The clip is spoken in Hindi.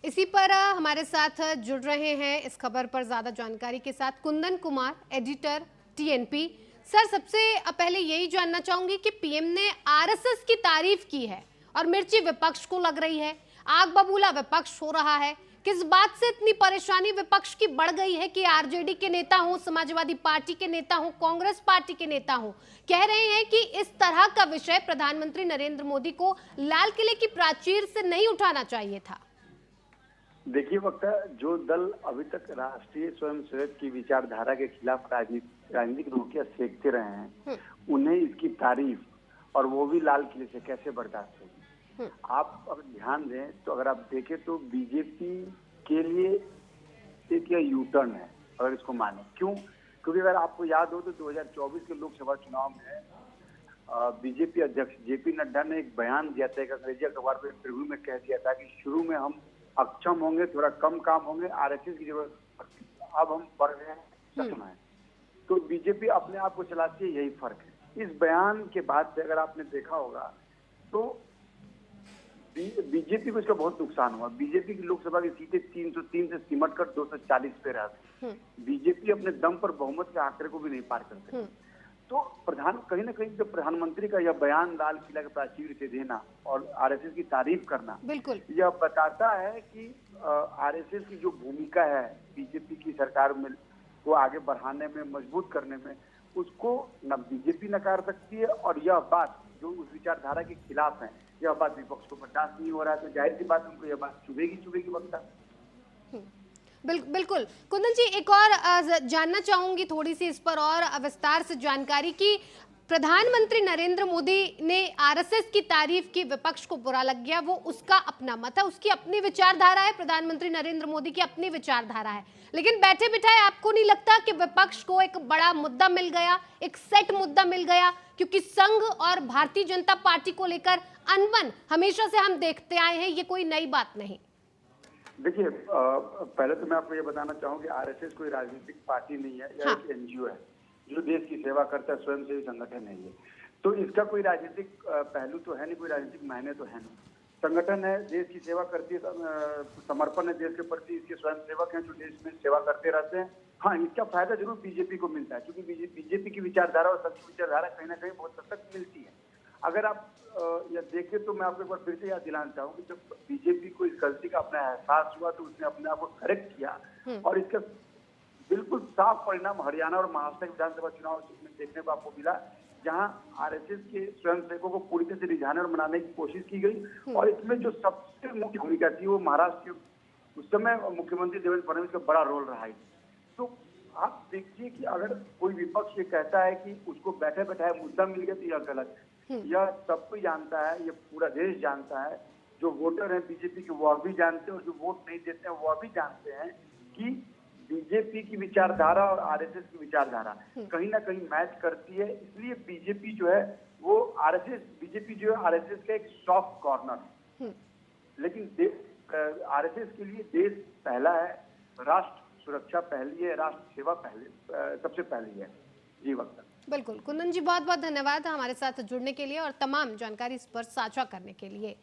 इसी पर हमारे साथ जुड़ रहे हैं इस खबर पर ज्यादा जानकारी के साथ Kundan Kumar, editor TNP. Sir, सबसे पहले यही जानना चाहूंगी कि पीएम ने आरएसएस की तारीफ की है और मिर्ची विपक्ष को लग रही है, आग बबूला विपक्ष हो रहा है। किस बात से इतनी परेशानी विपक्ष की बढ़ गई है कि आरजेडी के नेता हो, समाजवादी पार्टी के नेता हो, कांग्रेस पार्टी के नेता हो, कह रहे हैं कि इस तरह का विषय प्रधानमंत्री नरेंद्र मोदी को लाल किले की प्राचीर से नहीं उठाना चाहिए था। देखिए वक्ता, जो दल अभी तक राष्ट्रीय स्वयंसेवक की विचारधारा के खिलाफ राजनीतिक रोटियां सेकते रहे हैं, उन्हें इसकी तारीफ और वो भी लाल किले से कैसे बर्दाश्त होगी। आप अगर ध्यान दें तो अगर आप देखें तो बीजेपी के लिए एक यह यू टर्न है, अगर इसको माने। क्यों? क्योंकि अगर आपको याद हो तो 2024 के लोकसभा चुनाव में बीजेपी अध्यक्ष जेपी नड्डा ने एक बयान दिया था, एक अंग्रेजी अखबार पर इंटरव्यू में कह दिया था कि शुरू में हम अक्षम होंगे, थोड़ा कम काम होंगे, आरएसएस की जरूरत पड़ती है, अब हम बढ़ रहे हैं, सक्षम है। तो बीजेपी अपने आप को चलाती है, यही फर्क है। इस बयान के बाद से अगर आपने देखा होगा तो बीजेपी को इसका बहुत नुकसान हुआ। बीजेपी की लोकसभा की सीटें 303 से सिमट कर 240 पे रह गई। बीजेपी अपने दम पर बहुमत के आंकड़े को भी नहीं पार कर सकती। तो कहीं ना कहीं जो प्रधानमंत्री का यह बयान लाल किला के प्राचीर से देना और आरएसएस की तारीफ करना, बिल्कुल यह बताता है कि आरएसएस की जो भूमिका है बीजेपी की सरकार में को आगे बढ़ाने में, मजबूत करने में, उसको न बीजेपी नकार सकती है। और यह बात जो उस विचारधारा के खिलाफ है, यह बात विपक्ष को बर्दाश्त नहीं हो रहा है, तो जाहिर सी बात उनको यह बात चुभेगी वक्ता। बिल्कुल कुंदन जी, एक और जानना चाहूंगी थोड़ी सी इस पर और विस्तार से जानकारी की। प्रधानमंत्री नरेंद्र मोदी ने आरएसएस की तारीफ की, विपक्ष को बुरा लग गया, वो उसका अपना मत है, उसकी अपनी विचारधारा है, प्रधानमंत्री नरेंद्र मोदी की अपनी विचारधारा है। लेकिन बैठे बिठाए आपको नहीं लगता कि विपक्ष को एक बड़ा मुद्दा मिल गया, एक सेट मुद्दा मिल गया? क्योंकि संघ और भारतीय जनता पार्टी को लेकर अनबन हमेशा से हम देखते आए हैं, ये कोई नई बात नहीं। देखिए, पहले तो मैं आपको ये बताना चाहूंगी, आरएसएस कोई राजनीतिक पार्टी नहीं है, यह एक एनजीओ है जो देश की सेवा करता है, स्वयंसेवी संगठन है ये। तो इसका कोई राजनीतिक पहलू तो है नहीं, कोई राजनीतिक मायने तो है नहीं। संगठन है, देश की सेवा करती है, समर्पण है देश के प्रति, इसके स्वयंसेवक हैं जो देश में सेवा करते रहते हैं। हाँ, इसका फायदा जरूर बीजेपी को मिलता है, क्योंकि बीजेपी की विचारधारा और सबकी विचारधारा कहीं ना कहीं बहुत हद तक मिलती है। अगर आप यह देखें तो मैं आपको एक बार फिर से याद दिलाना चाहूंगी, जब बीजेपी को इस गलती का अपना एहसास हुआ तो उसने अपने आप को करेक्ट किया, और इसका बिल्कुल साफ परिणाम हरियाणा और महाराष्ट्र विधानसभा चुनाव में देखने को आपको मिला, जहां आरएसएस के स्वयंसेवकों को पूरी तरह से रिझाने और मनाने की कोशिश की गई। और इसमें जो सबसे मुख्य भूमिका थी वो महाराष्ट्र के उस समय मुख्यमंत्री देवेंद्र फडणवीस का बड़ा रोल रहा है। तो आप देखिए कि अगर कोई विपक्ष ये कहता है कि उसको बैठे बैठाए मुद्दा मिल गया, तो यह गलत है। यह सब कोई जानता है, यह पूरा देश जानता है, जो वोटर हैं बीजेपी के वह भी जानते हैं और जो वोट नहीं देते हैं वह भी जानते हैं कि बीजेपी की विचारधारा और आरएसएस की विचारधारा कहीं ना कहीं मैच करती है। इसलिए बीजेपी जो है वो बीजेपी जो है आरएसएस का एक सॉफ्ट कॉर्नर है। लेकिन आरएसएस के लिए देश पहला है, राष्ट्र सुरक्षा पहली है, राष्ट्र सेवा सबसे पहली है। जी वक्ता। बिल्कुल कुंदन जी, बहुत बहुत धन्यवाद हमारे साथ जुड़ने के लिए और तमाम जानकारी इस पर साझा करने के लिए।